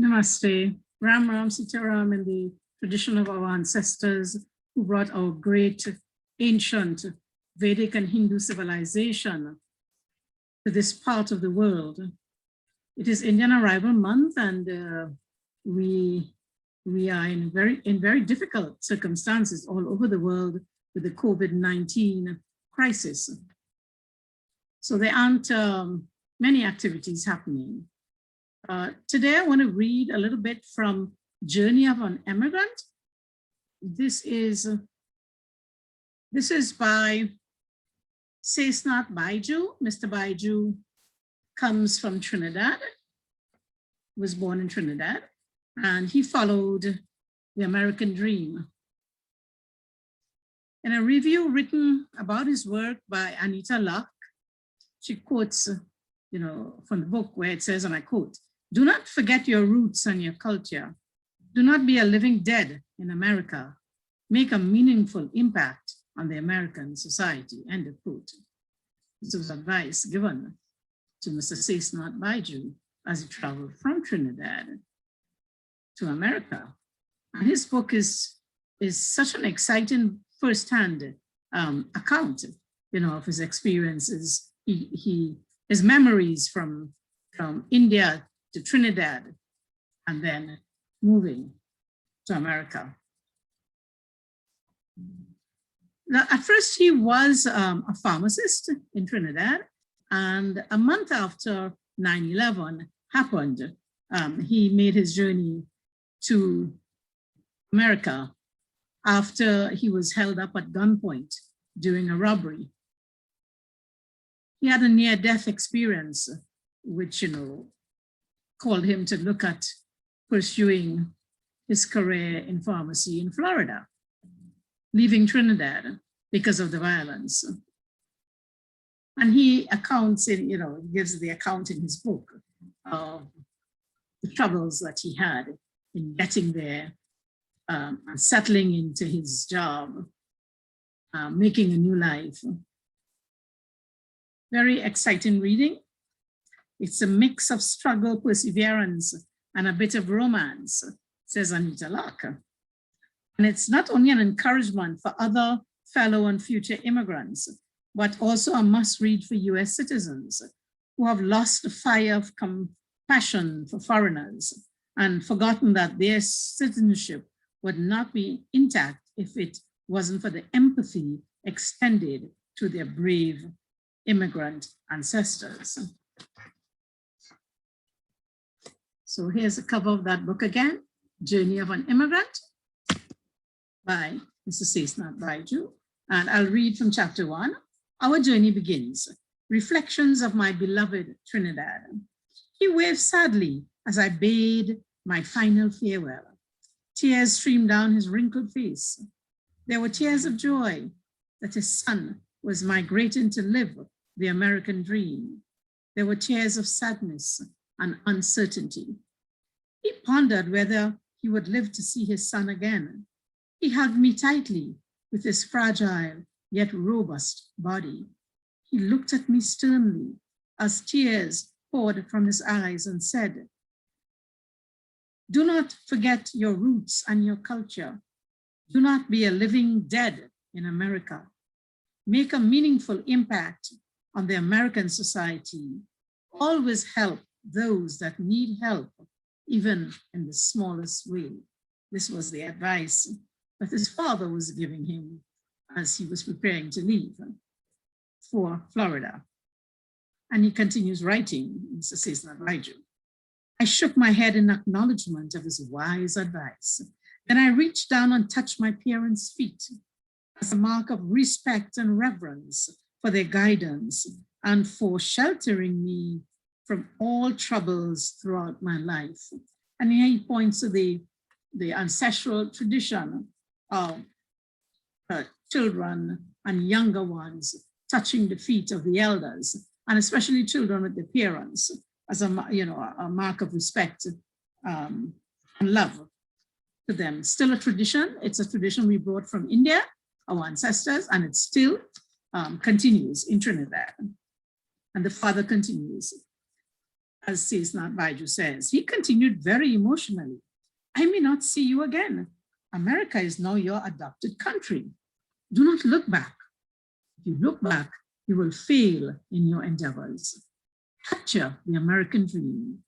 Namaste. Ram Ram Sitaram, in the tradition of our ancestors who brought our great ancient Vedic and Hindu civilization to this part of the world. It is Indian Arrival Month, and we are in very difficult circumstances all over the world with the COVID-19 crisis. So there aren't many activities happening. Today I want to read a little bit from Journey of an Immigrant. This is by Saisnath Baijoo. Mr. Baijoo comes from Trinidad, was born in Trinidad, and he followed the American dream. In a review written about his work by Pandita Dr. She quotes, from the book where it says, and I quote, "Do not forget your roots and your culture. Do not be a living dead in America. Make a meaningful impact on the American society," end of quote. This was advice given to Mr. Saisnath Baijoo as he traveled from Trinidad to America. And his book is such an exciting firsthand account, of his experiences. His memories from India to Trinidad and then moving to America. Now, at first he was a pharmacist in Trinidad, and a month after 9/11 happened, he made his journey to America after he was held up at gunpoint during a robbery. He had a near-death experience, which, called him to look at pursuing his career in pharmacy in Florida, leaving Trinidad because of the violence. And he accounts gives the account in his book of the troubles that he had in getting there, settling into his job, making a new life. Very exciting reading. It's a mix of struggle, perseverance, and a bit of romance, says Pandita Dr. And it's not only an encouragement for other fellow and future immigrants, but also a must-read for US citizens who have lost the fire of compassion for foreigners and forgotten that their citizenship would not be intact if it wasn't for the empathy extended to their brave immigrant ancestors. So here's a cover of that book again, Journey of an Immigrant by Mr. Saisnath Baijoo. And I'll read from chapter 1. Our journey begins. Reflections of my beloved Trinidad. He waved sadly as I bade my final farewell. Tears streamed down his wrinkled face. There were tears of joy that his son was migrating to live the American dream. There were tears of sadness and uncertainty. He pondered whether he would live to see his son again. He hugged me tightly with his fragile yet robust body. He looked at me sternly as tears poured from his eyes and said, "Do not forget your roots and your culture. Do not be a living dead in America. Make a meaningful impact on the American society. Always help those that need help, even in the smallest way." This was the advice that his father was giving him as he was preparing to leave for Florida. And he continues writing, Mr. Saisnath Baijoo. I shook my head in acknowledgement of his wise advice. Then I reached down and touched my parents' feet as a mark of respect and reverence for their guidance and for sheltering me from all troubles throughout my life. And here he points to the ancestral tradition of children and younger ones touching the feet of the elders, and especially children with their parents, as a mark of respect and love to them. Still a tradition. It's a tradition we brought from India, our ancestors, and it still continues in Trinidad. And the father continues. as Saisnath Baijoo says, he continued very emotionally, I may not see you again. America is now your adopted country. Do not look back. If you look back, you will fail in your endeavors. Capture the American dream.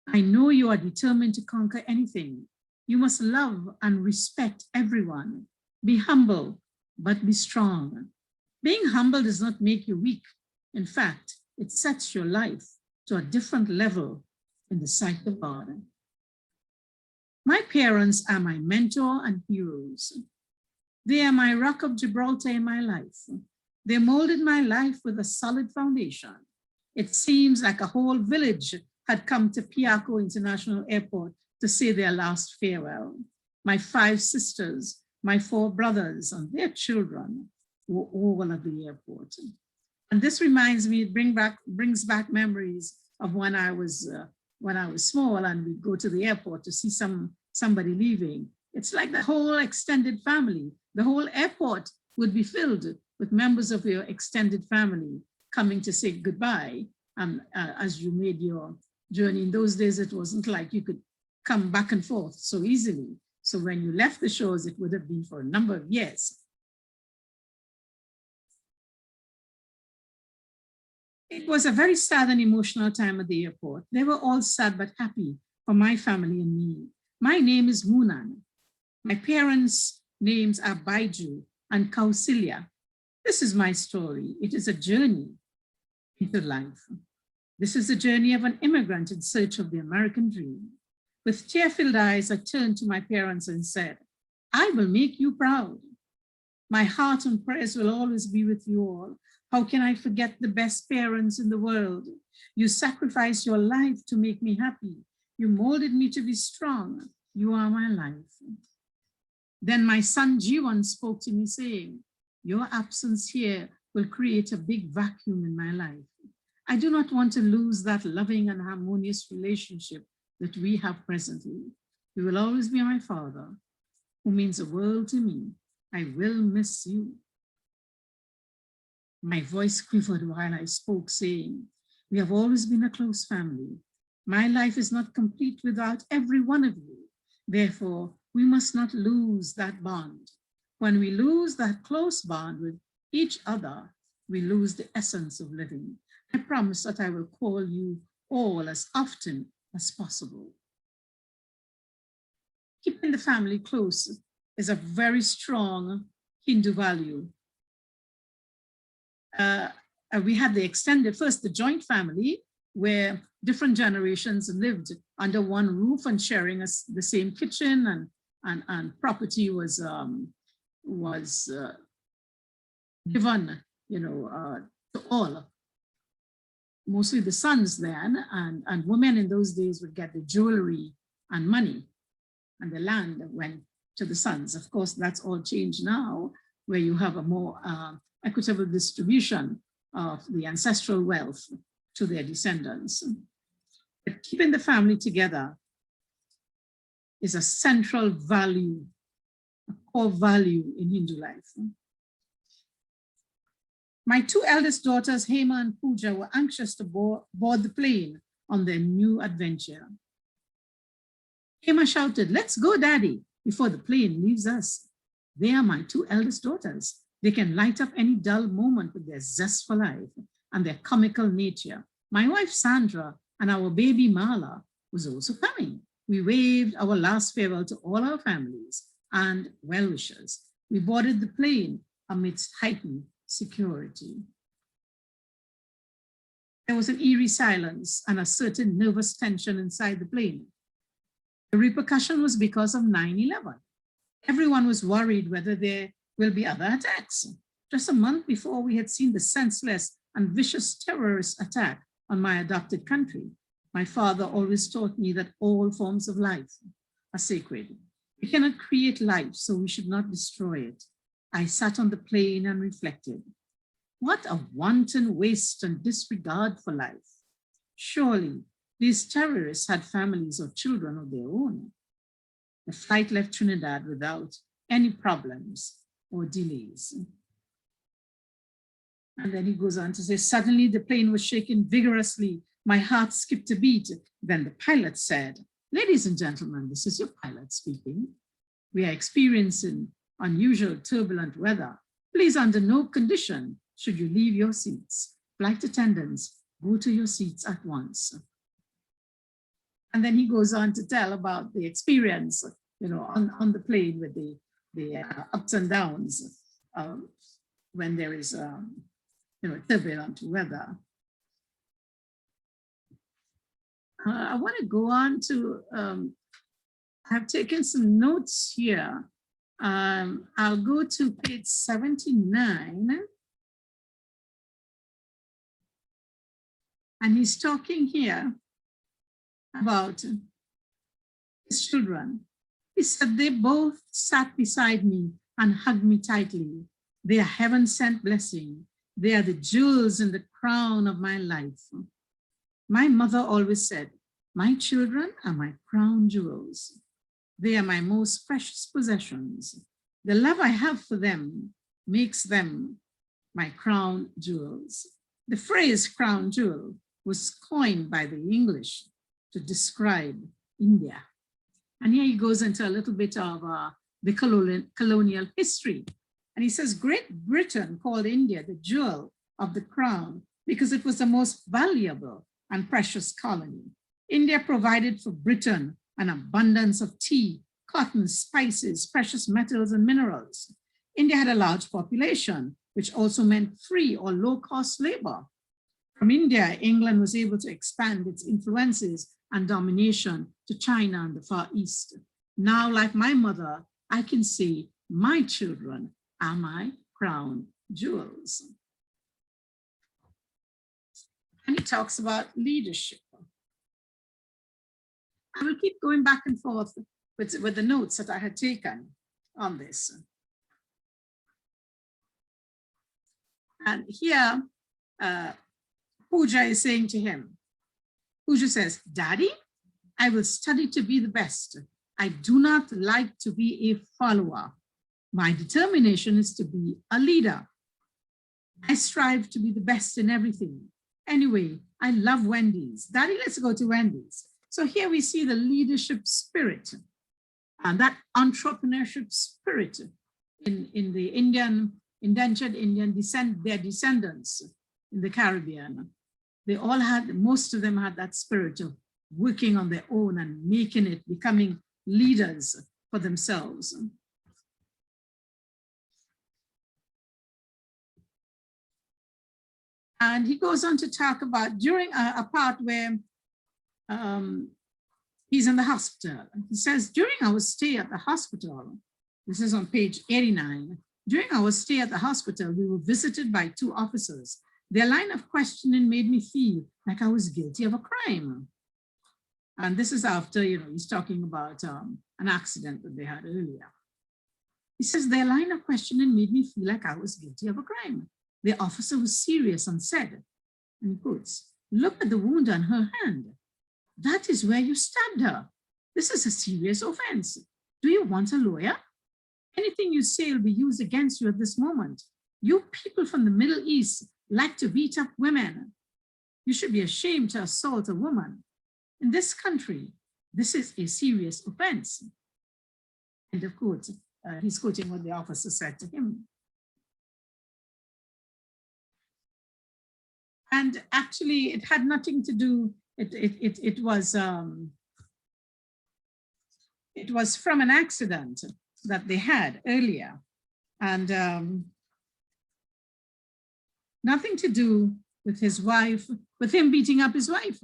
I know you are determined to conquer anything. You must love and respect everyone. Be humble, but be strong. Being humble does not make you weak. In fact, it sets your life to a different level in the sight of God. My parents are my mentor and heroes. They are my rock of Gibraltar in my life. They molded my life with a solid foundation. It seems like a whole village had come to Piaco International Airport to say their last farewell. My 5 sisters, my 4 brothers, and their children were all at the airport. And this reminds me, it brings back memories of when I was small and we'd go to the airport to see somebody leaving. It's like the whole extended family. The whole airport would be filled with members of your extended family coming to say goodbye. As you made your journey, in those days, it wasn't like you could come back and forth so easily. So when you left the shores, it would have been for a number of years. It was a very sad and emotional time at the airport. They were all sad but happy for my family and me. My name is Moonan. My parents' names are Baijoo and Kausilya. This is my story. It is a journey into life. This is the journey of an immigrant in search of the American dream. With tear-filled eyes, I turned to my parents and said, I will make you proud. My heart and prayers will always be with you all. How can I forget the best parents in the world? You sacrificed your life to make me happy. You molded me to be strong. You are my life. Then my son Jiwan spoke to me saying, your absence here will create a big vacuum in my life. I do not want to lose that loving and harmonious relationship that we have presently. You will always be my father, who means the world to me. I will miss you. My voice quivered while I spoke, saying, we have always been a close family. My life is not complete without every one of you. Therefore, we must not lose that bond. When we lose that close bond with each other, we lose the essence of living. I promise that I will call you all as often as possible. Keeping the family close is a very strong Hindu value. We had the extended, first the joint family, where different generations lived under one roof and sharing the same kitchen, and property was given, to all. Mostly the sons then, and women in those days would get the jewelry and money, and the land went to the sons. Of course, that's all changed now, where you have a more equitable distribution of the ancestral wealth to their descendants. But keeping the family together is a central value, a core value in Hindu life. My 2 eldest daughters, Hema and Pooja, were anxious to board the plane on their new adventure. Hema shouted, let's go, Daddy, before the plane leaves us. They are my 2 eldest daughters. They can light up any dull moment with their zest for life and their comical nature. My wife, Sandra, and our baby, Marla, was also coming. We waved our last farewell to all our families and well-wishers. We boarded the plane amidst heightened security. There was an eerie silence and a certain nervous tension inside the plane. The repercussion was because of 9/11. Everyone was worried whether there will be other attacks. Just a month before, we had seen the senseless and vicious terrorist attack on my adopted country. My father always taught me that all forms of life are sacred. We cannot create life, so we should not destroy it. I sat on the plane and reflected. What a wanton waste and disregard for life. Surely these terrorists had families or children of their own. The flight left Trinidad without any problems or delays. And then he goes on to say, suddenly the plane was shaken vigorously My heart skipped a beat. Then the pilot said, "Ladies and gentlemen, this is your pilot speaking. We are experiencing unusual turbulent weather. Please, under no condition should you leave your seats. Flight attendants, go to your seats at once." And then he goes on to tell about the experience, on the plane with the ups and downs when there is, turbulent weather. I want to go on to, I've taken some notes here. I'll go to page 79. And he's talking here about his children. He said, "They both sat beside me and hugged me tightly. They are heaven-sent blessing. They are the jewels in the crown of my life." My mother always said, "My children are my crown jewels. They are my most precious possessions. The love I have for them makes them my crown jewels." The phrase crown jewel was coined by the English to describe India. And here he goes into a little bit of the colonial history. And he says, Great Britain called India the jewel of the crown because it was the most valuable and precious colony. India provided for Britain an abundance of tea, cotton, spices, precious metals, and minerals. India had a large population, which also meant free or low-cost labor. From India, England was able to expand its influences and domination to China and the Far East. Now, like my mother, I can say my children are my crown jewels. And he talks about leadership. I will keep going back and forth with the notes that I had taken on this. And here, Pooja is saying to him, Pooja says, "Daddy, I will study to be the best. I do not like to be a follower. My determination is to be a leader. I strive to be the best in everything. Anyway, I love Wendy's. Daddy, let's go to Wendy's." So here we see the leadership spirit and that entrepreneurship spirit in the indentured Indian their descendants in the Caribbean. They all had, most of them had that spirit of working on their own and making it, becoming leaders for themselves. And he goes on to talk about during a part where he's in the hospital. He says, during our stay at the hospital, this is on page 89, during our stay at the hospital, we were visited by two officers. Their line of questioning made me feel like I was guilty of a crime. And this is after, he's talking about an accident that they had earlier. He says, their line of questioning made me feel like I was guilty of a crime. The officer was serious and said, and he quotes, "Look at the wound on her hand. That is where you stabbed her. This is a serious offense. Do you want a lawyer? Anything you say will be used against you at this moment. You people from the Middle East like to beat up women. You should be ashamed to assault a woman. In this country, this is a serious offense." End of quote. He's quoting what the officer said to him. And actually, it had nothing to do. It was from an accident that they had earlier, and nothing to do with his wife, with him beating up his wife.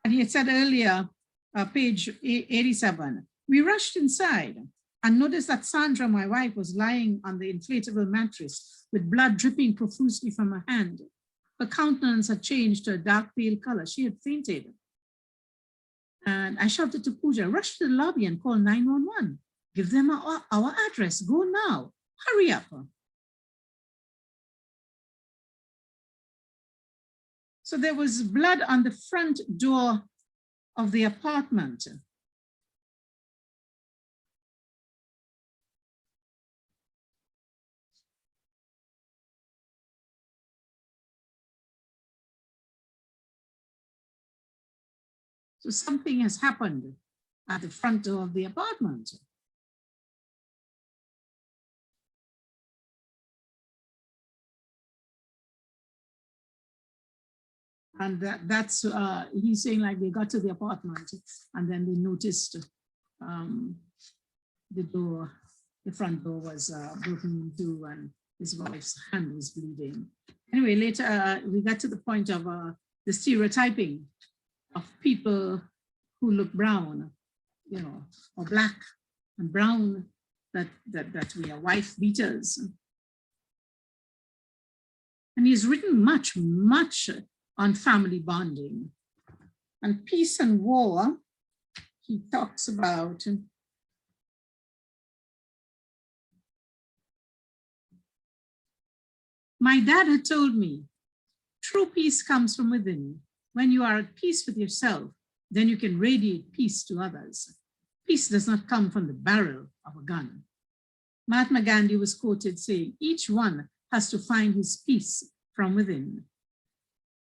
And he had said earlier, page 87, we rushed inside and noticed that Sandra, my wife, was lying on the inflatable mattress with blood dripping profusely from her hand. Her countenance had changed to a dark pale color. She had fainted. And I shouted to Pooja, "Rush to the lobby and call 911. Give them our address. Go now. Hurry up." So there was blood on the front door of the apartment. So something has happened at the front door of the apartment. And that's, he's saying like they got to the apartment and then they noticed the front door was broken into and his wife's hand was bleeding. Anyway, later we got to the point of the stereotyping of people who look brown, you know, or black and brown, that we are wife beaters. And he's written much on family bonding. And peace and war, he talks about my dad had told me, true peace comes from within. When you are at peace with yourself, then you can radiate peace to others. Peace does not come from the barrel of a gun. Mahatma Gandhi was quoted saying, each one has to find his peace from within.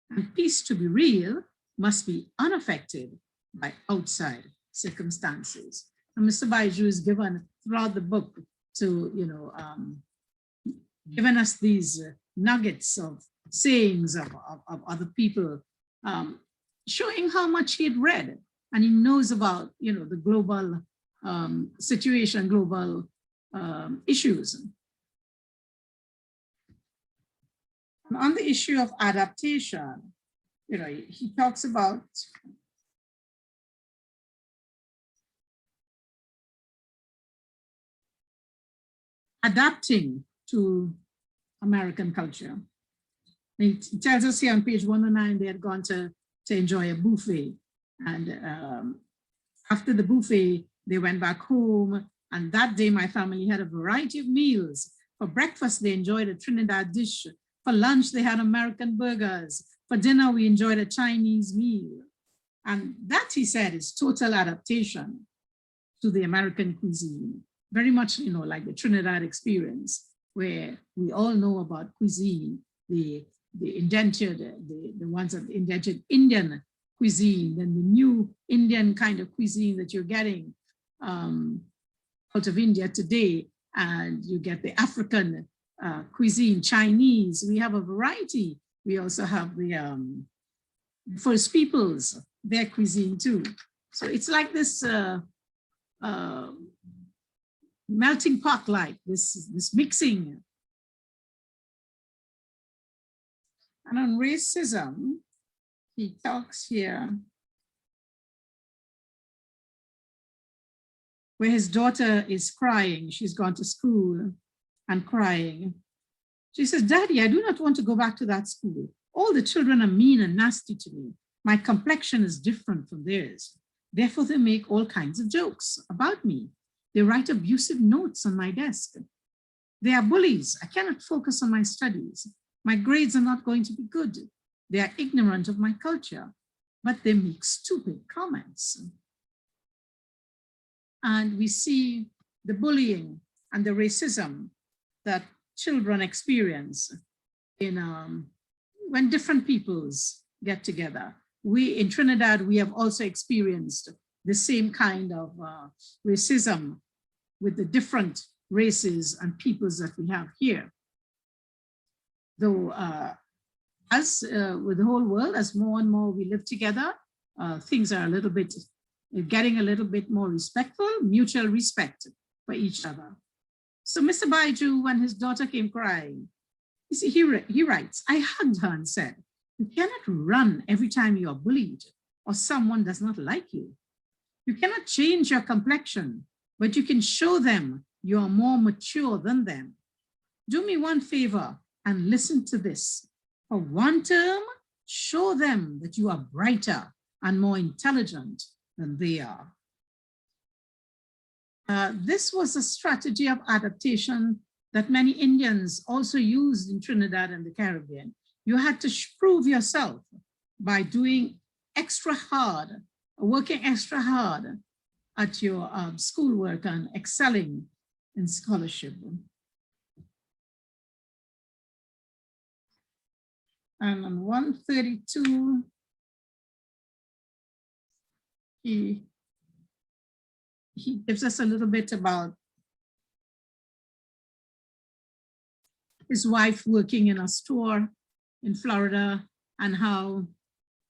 And peace to be real must be unaffected by outside circumstances. And Mr. Baijoo is given throughout the book to, you know, given us these nuggets of sayings of other people, showing how much he had read and he knows about, you know, the global situation, global issues. And on the issue of adaptation, you know, he talks about adapting to American culture. He tells us here on page 109, they had gone to enjoy a buffet. And after the buffet, they went back home. And that day, my family had a variety of meals. For breakfast, they enjoyed a Trinidad dish. For lunch, they had American burgers. For dinner, we enjoyed a Chinese meal. And that, he said, is total adaptation to the American cuisine. Very much, you know, like the Trinidad experience, where we all know about cuisine, the indentured, the ones of the indentured Indian cuisine, and the new Indian kind of cuisine that you're getting out of India today, and you get the African cuisine, Chinese. We have a variety. We also have the First Peoples, their cuisine too. So it's like this melting pot, like this mixing. And on racism, he talks here where his daughter is crying. She's gone to school and crying. She says, Daddy, I do not want to go back to that school. All the children are mean and nasty to me. My complexion is different from theirs. Therefore, they make all kinds of jokes about me. They write abusive notes on my desk. They are bullies. I cannot focus on my studies. My grades are not going to be good. They are ignorant of my culture, but they make stupid comments. And we see the bullying and the racism that children experience in when different peoples get together. We in Trinidad, we have also experienced the same kind of racism with the different races and peoples that we have here. Though as with the whole world, as more and more we live together, things are a little bit, getting a little bit more respectful, mutual respect for each other. So Mr. Baijoo, when his daughter came crying, you see, he writes, I hugged her and said, you cannot run every time you are bullied or someone does not like you. You cannot change your complexion, but you can show them you are more mature than them. Do me one favor and listen to this. For one term, show them that you are brighter and more intelligent than they are. This was a strategy of adaptation that many Indians also used in Trinidad and the Caribbean. You had to prove yourself by doing extra hard working extra hard at your schoolwork and excelling in scholarship. And on 132, he gives us a little bit about his wife working in a store in Florida and how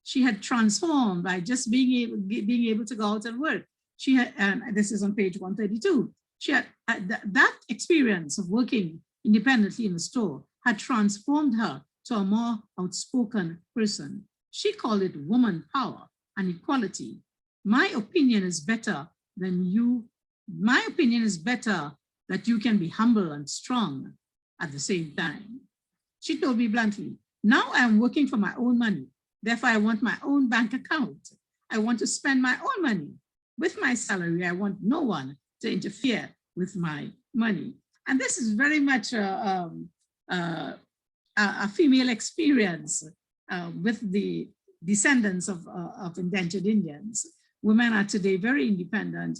she had transformed by just being able to go out and work. She had, and this is on page 132, she had that experience of working independently in the store had transformed her to a more outspoken person. She called it woman power and equality. My opinion is better than you. My opinion is better that you can be humble and strong at the same time. She told me bluntly, now I'm working for my own money. Therefore, I want my own bank account. I want to spend my own money. With my salary, I want no one to interfere with my money. And this is very much a female experience with the descendants of indentured Indians. Women are today very independent.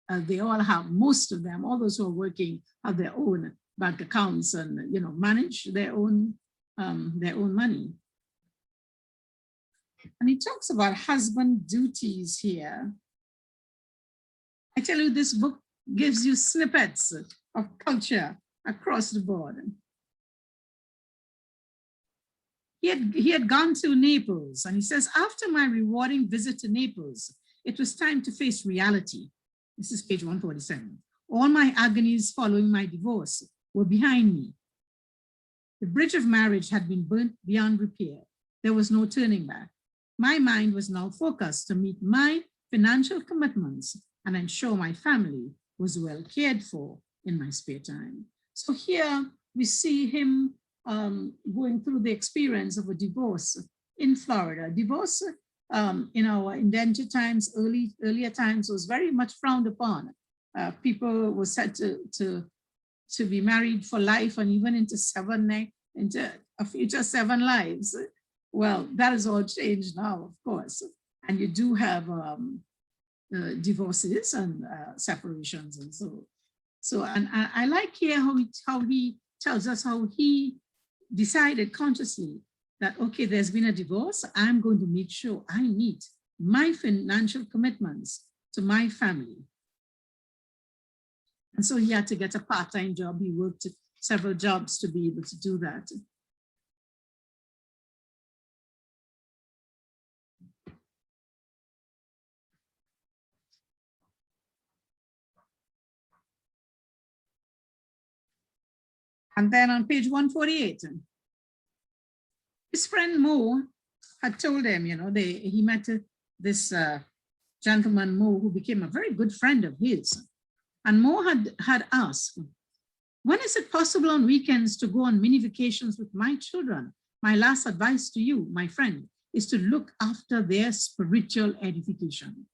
They all have, most of them, all those who are working have their own bank accounts and manage their own money. And he talks about husband duties here. I tell you, this book gives you snippets of culture across the board. He had gone to Naples, and he says, after my rewarding visit to Naples, it was time to face reality. This is page 147. All my agonies following my divorce were behind me. The bridge of marriage had been burnt beyond repair. There was no turning back. My mind was now focused to meet my financial commitments and ensure my family was well cared for in my spare time. So here we see him going through the experience of a divorce in Florida. Divorce in our indentured times, earlier times, was very much frowned upon. People were said to be married for life and even into a future 7 lives. Well, that is all changed now, of course. And you do have divorces and separations and so. And I like here how he tells us how he decided consciously that, okay, there's been a divorce. I'm going to make sure I meet my financial commitments to my family. And so he had to get a part-time job. He worked several jobs to be able to do that. And then on page 148, his friend Mo had told him, he met this gentleman, Mo, who became a very good friend of his. And Mo had asked, when is it possible on weekends to go on mini vacations with my children? My last advice to you, my friend, is to look after their spiritual edification.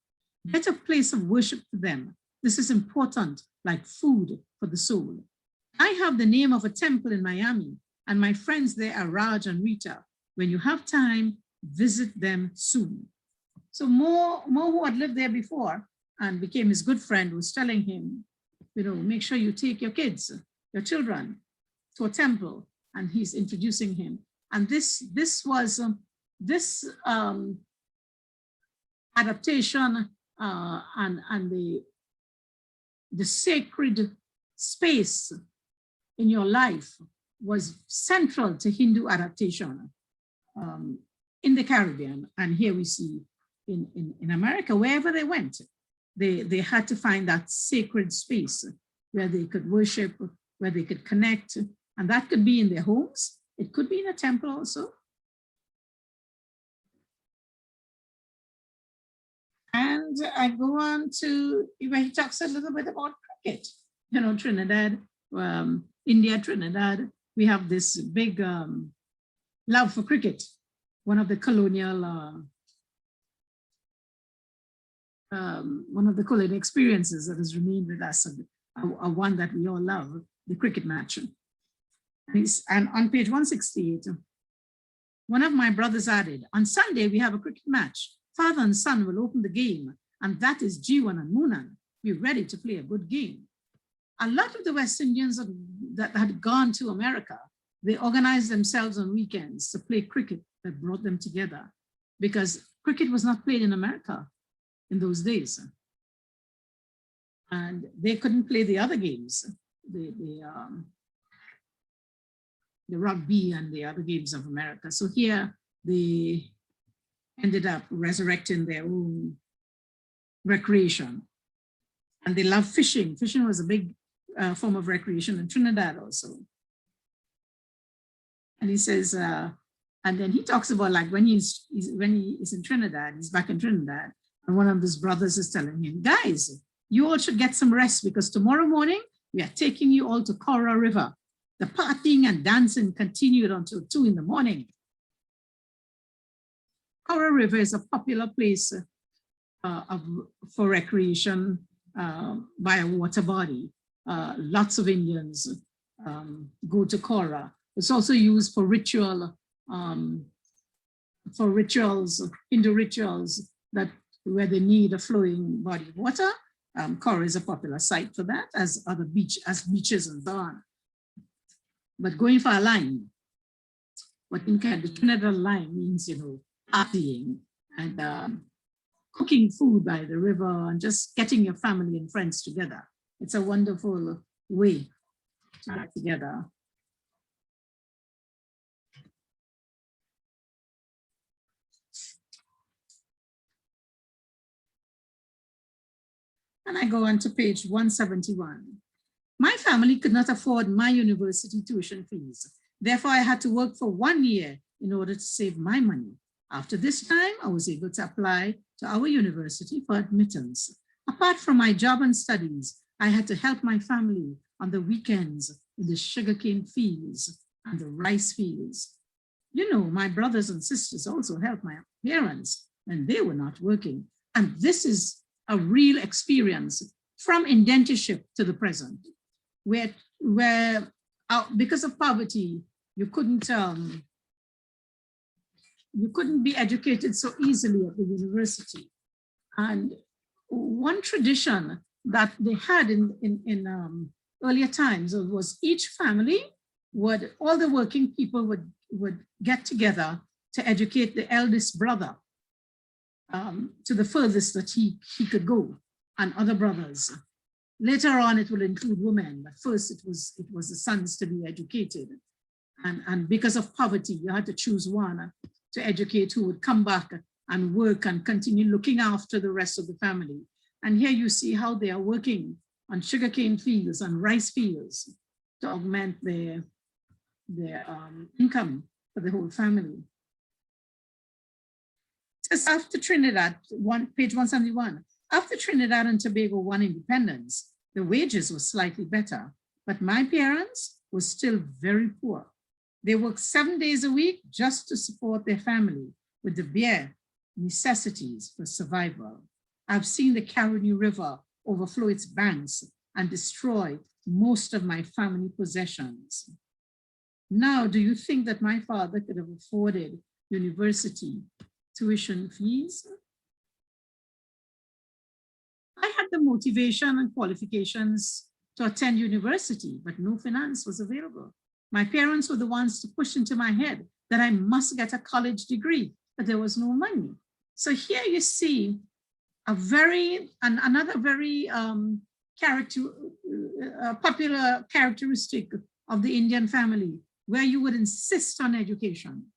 Get a place of worship for them. This is important, like food for the soul. I have the name of a temple in Miami, and my friends there are Raj and Rita. When you have time, visit them soon. So Mo, who had lived there before and became his good friend, was telling him, make sure you take your kids, your children, to a temple, and he's introducing him. And this was adaptation and the sacred space in your life was central to Hindu adaptation in the Caribbean. And here we see in America, wherever they went, they had to find that sacred space where they could worship, where they could connect. And that could be in their homes. It could be in a temple also. And I go on to where he talks a little bit about cricket. Trinidad, India, Trinidad, we have this big love for cricket. One of the colonial experiences that has remained with us, one that we all love, the cricket match. And on page 168, one of my brothers added, on Sunday, we have a cricket match Father and son will open the game, and that is G1 and Moonan. Be ready to play a good game. A lot of the West Indians that had gone to America, they organized themselves on weekends to play cricket that brought them together, because cricket was not played in America in those days. And they couldn't play the other games, the rugby and the other games of America. So here they ended up resurrecting their own recreation. And they love fishing. Fishing was a big form of recreation in Trinidad also. And he says, and then he talks about like when he is in Trinidad, he's back in Trinidad, and one of his brothers is telling him, guys, you all should get some rest, because tomorrow morning we are taking you all to Cora River. The partying and dancing continued until 2 in the morning. Cora River is a popular place for recreation by a water body. Lots of Indians go to Cora. It's also used for rituals, Hindu rituals that where they need a flowing body of water. Cora is a popular site for that, as other beaches and so on. But going for a line, what in the Trinidad line means, you know, partying and cooking food by the river and just getting your family and friends together. It's a wonderful way to get together. And I go on to page 171. My family could not afford my university tuition fees. Therefore, I had to work for 1 year in order to save my money. After this time, I was able to apply to our university for admittance. Apart from my job and studies, I had to help my family on the weekends in the sugarcane fields and the rice fields. You know, my brothers and sisters also helped my parents when they were not working. And this is a real experience from indentureship to the present, where because of poverty, you couldn't be educated so easily at the university. And one tradition that they had in earlier times was each family all the working people would get together to educate the eldest brother to the furthest that he could go, and other brothers. Later on, it will include women, but first it was the sons to be educated. And because of poverty, you had to choose one to educate who would come back and work and continue looking after the rest of the family. And here you see how they are working on sugarcane fields and rice fields to augment their income for the whole family. Just after Trinidad, page 171, after Trinidad and Tobago won independence, the wages were slightly better, but my parents were still very poor. They worked 7 days a week just to support their family with the bare necessities for survival. I've seen the Caroni River overflow its banks and destroy most of my family possessions. Now, do you think that my father could have afforded university tuition fees? I had the motivation and qualifications to attend university, but no finance was available. My parents were the ones to push into my head that I must get a college degree, but there was no money. So here you see another very popular characteristic of the Indian family, where you would insist on education.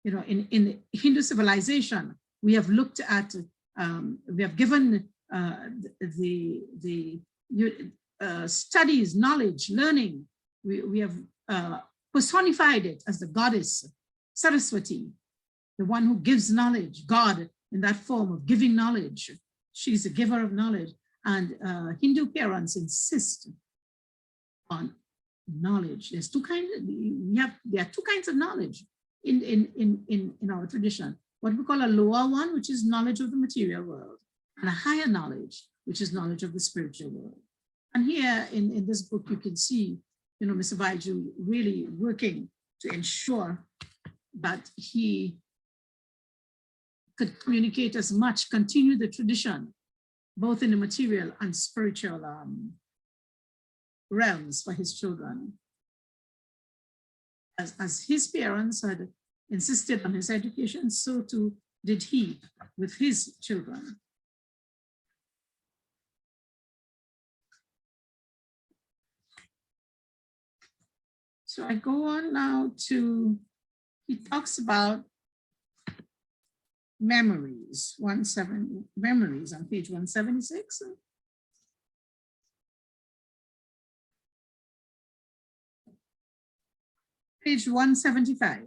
You know, in Hindu civilization, we have looked at, we have given the studies, knowledge, learning. We have personified it as the goddess, Saraswati, the one who gives knowledge, God in that form of giving knowledge. She's a giver of knowledge. And Hindu parents insist on knowledge. There's two kinds of, there are two kinds of knowledge in our tradition. What we call a lower one, which is knowledge of the material world, and a higher knowledge, which is knowledge of the spiritual world. And here in this book, you can see, you know, Mr. Baijoo really working to ensure that he could communicate as much, continue the tradition, both in the material and spiritual realms for his children. As his parents had insisted on his education, so too did he with his children. So I go on now to, he talks about memories, memories on page 176. Page 175.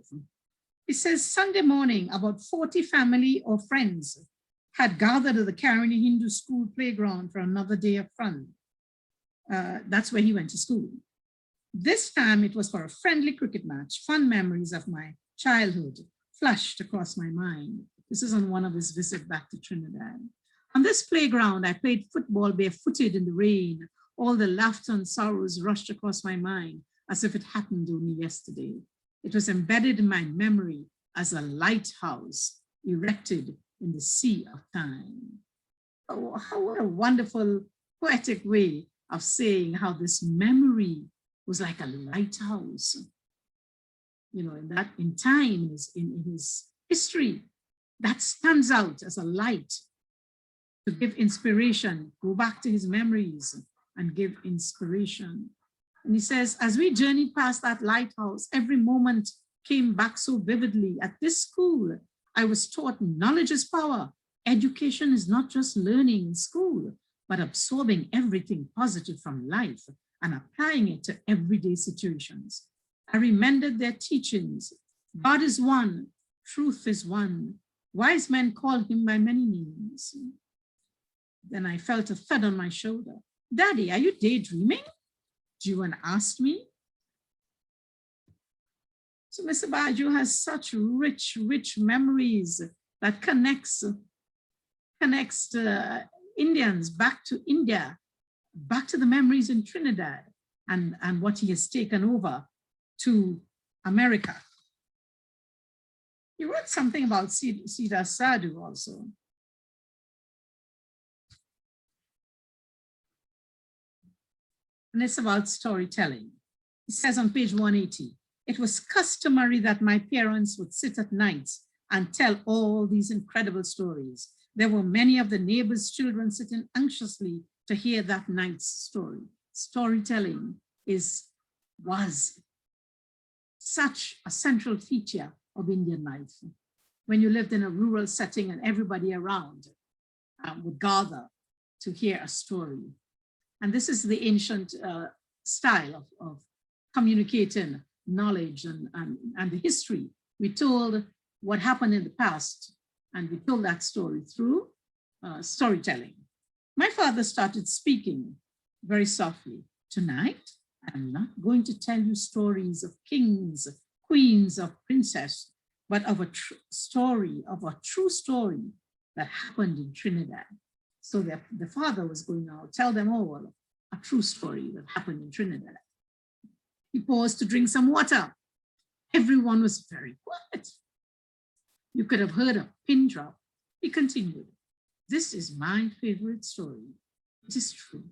It says, Sunday morning, about 40 family or friends had gathered at the Karani Hindu school playground for another day of fun. That's where he went to school. This time it was for a friendly cricket match. Fun memories of my childhood flashed across my mind. This is on one of his visits back to Trinidad. On this playground, I played football barefooted in the rain. All the laughter and sorrows rushed across my mind as if it happened only yesterday. It was embedded in my memory as a lighthouse erected in the sea of time. Oh, what a wonderful poetic way of saying how this memory was like a lighthouse. You know, in time, in his history, that stands out as a light to give inspiration, go back to his memories and give inspiration. And he says, as we journeyed past that lighthouse, every moment came back so vividly. At this school, I was taught knowledge is power. Education is not just learning in school, but absorbing everything positive from life and applying it to everyday situations. I remembered their teachings. God is one, truth is one. Wise men call him by many names. Then I felt a thud on my shoulder. Daddy, are you daydreaming? Juan asked me. So Mr. Baijoo has such rich, rich memories that connects Indians back to India, back to the memories in Trinidad and what he has taken over to America. He wrote something about Sida Sadhu also. And it's about storytelling. It says on page 180, it was customary that my parents would sit at nights and tell all these incredible stories. There were many of the neighbors' children sitting anxiously to hear that night's story. Storytelling was such a central feature of Indian life. When you lived in a rural setting and everybody around would gather to hear a story. And this is the ancient style of communicating knowledge and the history. We told what happened in the past, and we told that story through storytelling. My father started speaking very softly. Tonight, I'm not going to tell you stories of kings, queens, of princesses, but of a true story that happened in Trinidad. So the father was going to tell them all a true story that happened in Trinidad. He paused to drink some water. Everyone was very quiet. You could have heard a pin drop. He continued, this is my favorite story. It is true.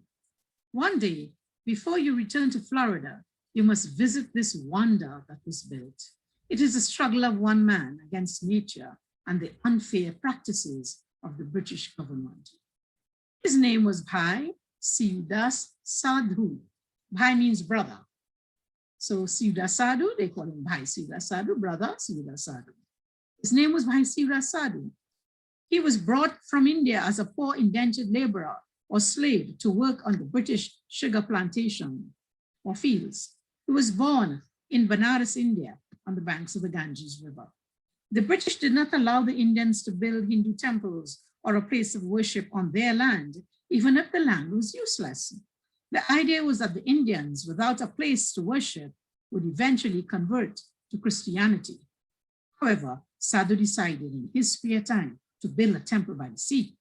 One day, before you return to Florida, you must visit this wonder that was built. It is a struggle of one man against nature and the unfair practices of the British government. His name was Bhai Saisnath Sadhu. Bhai means brother. So Saisnath Sadhu, they call him Bhai Saisnath Sadhu, brother Saisnath Sadhu. His name was Bhai Saisnath Sadhu. He was brought from India as a poor indentured laborer or slave to work on the British sugar plantation or fields. He was born in Banaras, India, on the banks of the Ganges River. The British did not allow the Indians to build Hindu temples or a place of worship on their land, even if the land was useless. The idea was that the Indians, without a place to worship, would eventually convert to Christianity. However, Sadhu decided in his spare time to build a temple by the sea.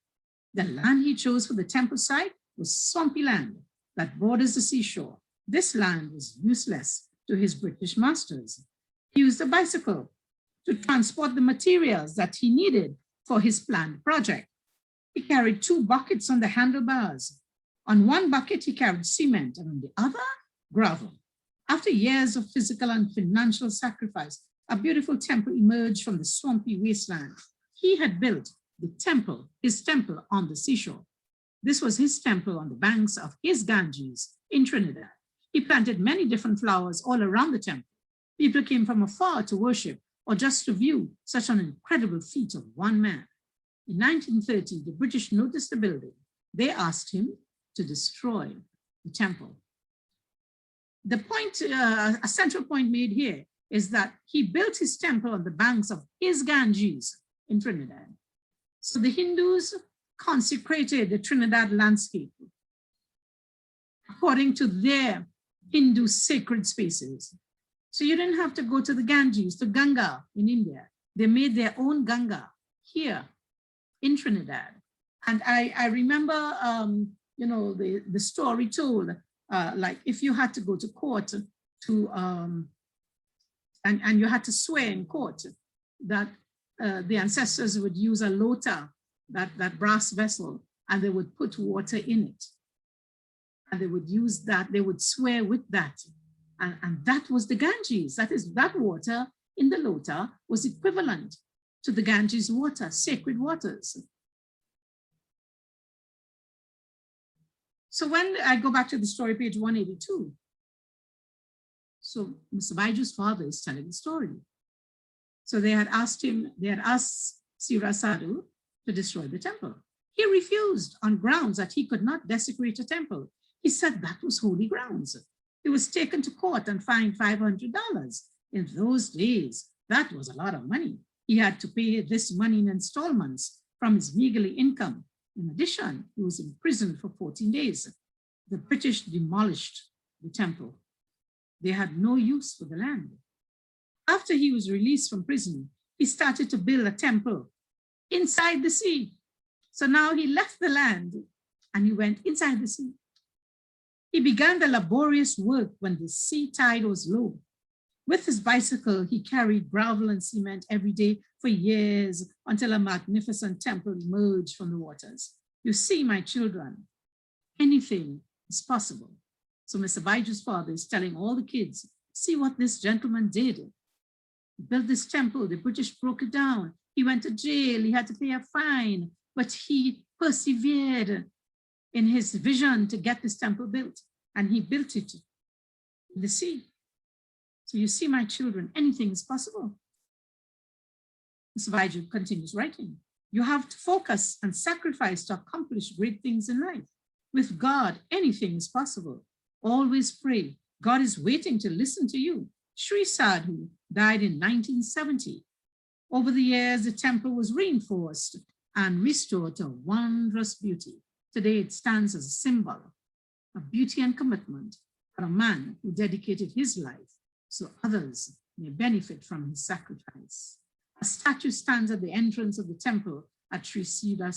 The land he chose for the temple site was swampy land that borders the seashore. This land was useless to his British masters. He used a bicycle to transport the materials that he needed for his planned project. He carried 2 buckets on the handlebars. On one bucket, he carried cement, and on the other, gravel. After years of physical and financial sacrifice, a beautiful temple emerged from the swampy wasteland. He had built his temple on the seashore. This was his temple on the banks of his Ganges in Trinidad. He planted many different flowers all around the temple. People came from afar to worship or just to view such an incredible feat of one man. In 1930, the British noticed the building. They asked him to destroy the temple. The point, a central point made here is that he built his temple on the banks of his Ganges in Trinidad. So the Hindus consecrated the Trinidad landscape according to their Hindu sacred spaces. So you didn't have to go to the Ganges, to Ganga in India. They made their own Ganga here in Trinidad. And I remember, you know, the story told, like if you had to go to court to, and you had to swear in court that the ancestors would use a lota, that brass vessel, and they would put water in it. And they would use that, they would swear with that. And that was the Ganges. That is, that water in the lota was equivalent to the Ganges water, sacred waters. So when I go back to the story, page 182, so Mr. Baijoo's father is telling the story. So they had asked Sira Sadhu to destroy the temple. He refused on grounds that he could not desecrate a temple. He said that was holy grounds. He was taken to court and fined $500. In those days, that was a lot of money. He had to pay this money in installments from his meagerly income. In addition, he was imprisoned for 14 days. The British demolished the temple. They had no use for the land. After he was released from prison, he started to build a temple inside the sea. So now he left the land and he went inside the sea. He began the laborious work when the sea tide was low. With his bicycle, he carried gravel and cement every day for years until a magnificent temple emerged from the waters. You see, my children, anything is possible. So Mr. Baijoo's father is telling all the kids, see what this gentleman did. He built this temple, the British broke it down. He went to jail, he had to pay a fine, but he persevered in his vision to get this temple built, and he built it in the sea. So you see, my children, anything is possible. Mr. Baijoo continues writing. You have to focus and sacrifice to accomplish great things in life. With God, anything is possible. Always pray. God is waiting to listen to you. Sri Sadhu died in 1970. Over the years, the temple was reinforced and restored to wondrous beauty. Today, it stands as a symbol of beauty and commitment for a man who dedicated his life so others may benefit from his sacrifice. A statue stands at the entrance of the temple at Sri Siddha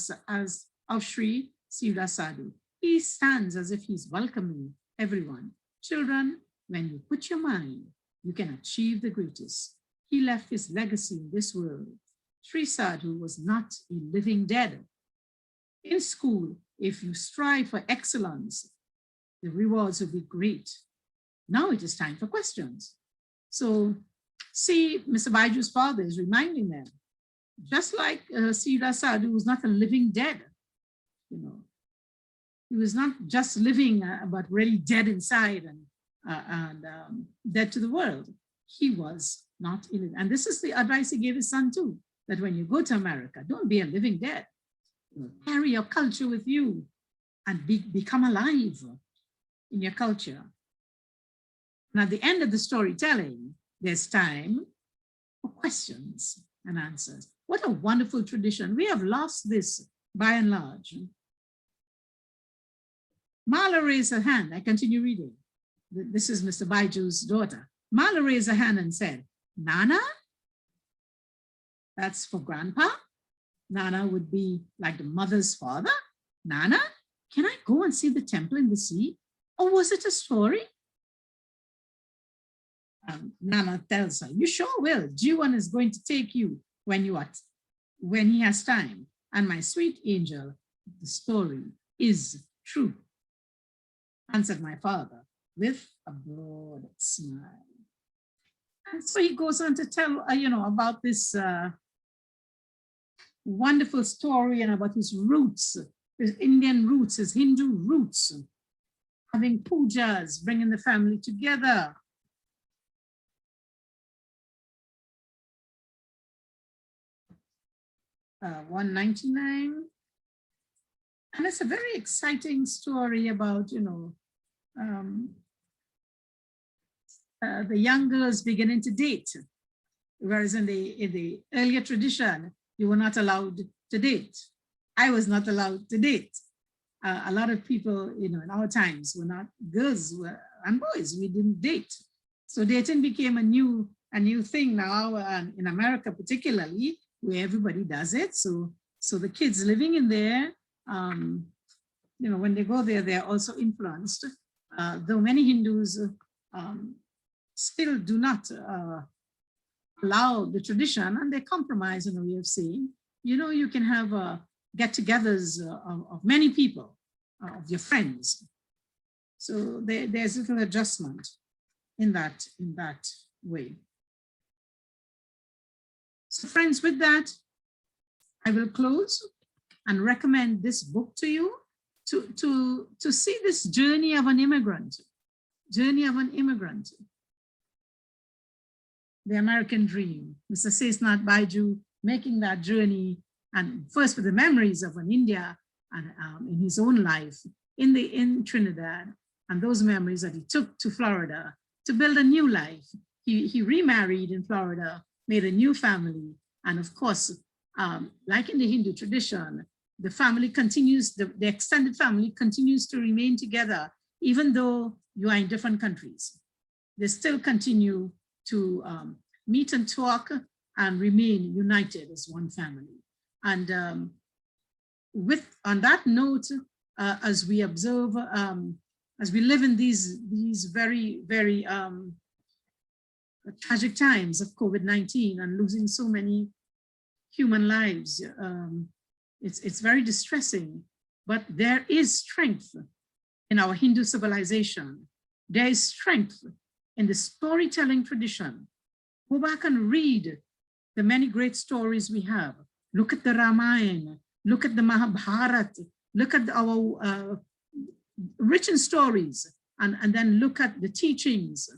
Sadhu. He stands as if he's welcoming everyone. Children, when you put your mind, you can achieve the greatest. He left his legacy in this world. Sri Sadhu was not a living dead. In school, if you strive for excellence, the rewards will be great. Now it is time for questions. So see, Mr. Baijoo's father is reminding them, just like Siddha Sadhu was not a living dead, you know, he was not just living, but really dead inside and dead to the world. He was not ill. And this is the advice he gave his son too, that when you go to America, don't be a living dead. You know, carry your culture with you and become alive in your culture. And at the end of the storytelling, there's time for questions and answers. What a wonderful tradition. We have lost this by and large. Marla raised her hand. I continue reading. This is Mr. Baijoo's daughter. Marla raised her hand and said, Nana? That's for grandpa. Nana would be like the mother's father. Nana, can I go and see the temple in the sea? Or was it a story? Nana tells her, you sure will. Jiwan is going to take you when you are when he has time. And my sweet angel, the story is true, answered my father with a broad smile. And so he goes on to tell, about this wonderful story and about his roots, his Indian roots, his Hindu roots, having pujas, bringing the family together. Uh, 199. And it's a very exciting story about, the young girls beginning to date, whereas in the earlier tradition, you were not allowed to date. I was not allowed to date. A lot of people, in our times, were not girls and boys. We didn't date. So dating became a new thing now, in America particularly, where everybody does it. So the kids living in there, when they go there, they're also influenced. Though many Hindus still do not allow the tradition, and they compromise in a way of saying, you can have get-togethers of many people, of your friends. So there's a little adjustment in that way. So friends, with that, I will close and recommend this book to you to see this journey of an immigrant, the American dream. Mr. Saisnath Baijoo making that journey, and first with the memories of an India and in his own life in Trinidad, and those memories that he took to Florida to build a new life. He remarried in Florida, made a new family, and of course, like in the Hindu tradition, the family continues, the extended family continues to remain together, even though you are in different countries. They still continue to meet and talk and remain united as one family. And on that note, as we observe, as we live in these very, very tragic times of COVID-19 and losing so many human lives, it's very distressing, but there is strength in our Hindu civilization. There is strength in the storytelling tradition. Go back and read the many great stories we have. Look at the Ramayana, look at the Mahabharata, look at our rich in stories, and then look at the teachings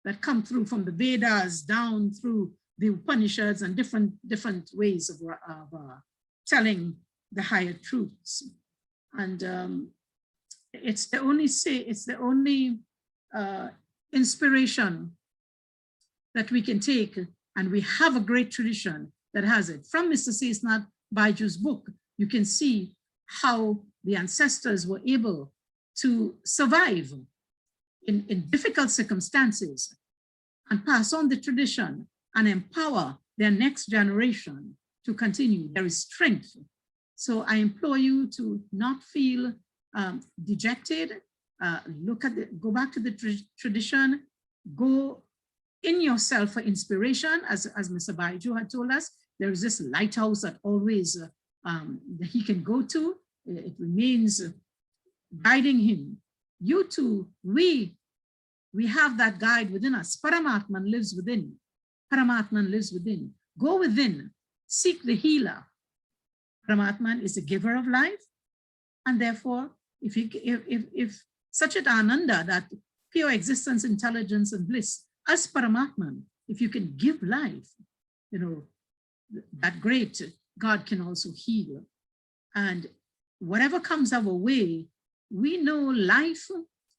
that come through from the Vedas down through the Upanishads and different ways of telling the higher truths. And it's the only inspiration that we can take, and we have a great tradition that has it. From Mr. Saisnath Baijoo's book, you can see how the ancestors were able to survive in difficult circumstances and pass on the tradition and empower their next generation to continue. There is strength. So I implore you to not feel dejected. Go back to the tradition, go in yourself for inspiration. As Mr. Baijoo had told us, there is this lighthouse that always that he can go to. It remains guiding him. You too, we have that guide within us. Paramatman lives within. Paramatman lives within. Go within, seek the healer. Paramatman is the giver of life. And therefore, if Sachit Ananda, that pure existence, intelligence, and bliss, as Paramatman, if you can give life, that great God can also heal. And whatever comes our way, we know life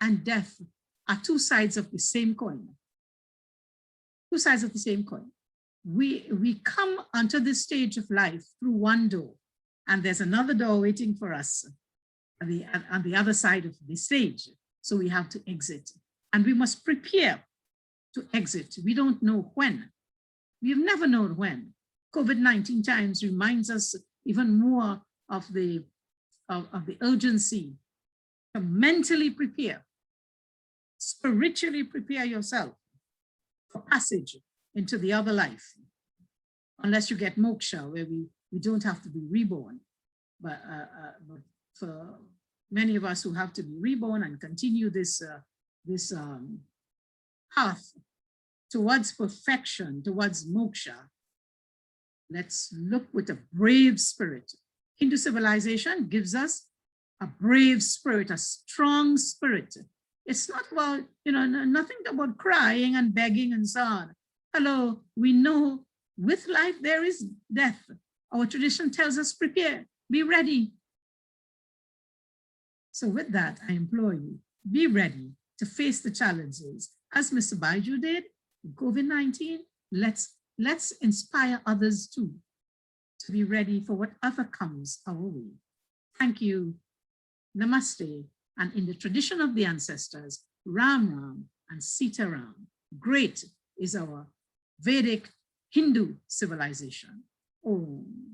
and death are two sides of the same coin. Two sides of the same coin. We come onto this stage of life through one door, and there's another door waiting for us on the other side of the stage. So we have to exit, and we must prepare to exit. We don't know when. We've never known when. COVID-19 times reminds us even more of the urgency to mentally prepare, spiritually prepare yourself for passage into the other life. Unless you get moksha, where we we don't have to be reborn. But for many of us who have to be reborn and continue this path towards perfection, towards moksha, let's look with a brave spirit. Hindu civilization gives us a brave spirit, a strong spirit. It's not about, nothing about crying and begging and so on. Hello, we know with life there is death. Our tradition tells us prepare, be ready. So with that, I implore you, be ready to face the challenges. As Mr. Baijoo did, COVID-19, let's inspire others too, to be ready for whatever comes our way. Thank you. Namaste. And in the tradition of the ancestors, Ram Ram and Sita Ram, great is our Vedic Hindu civilization. Om.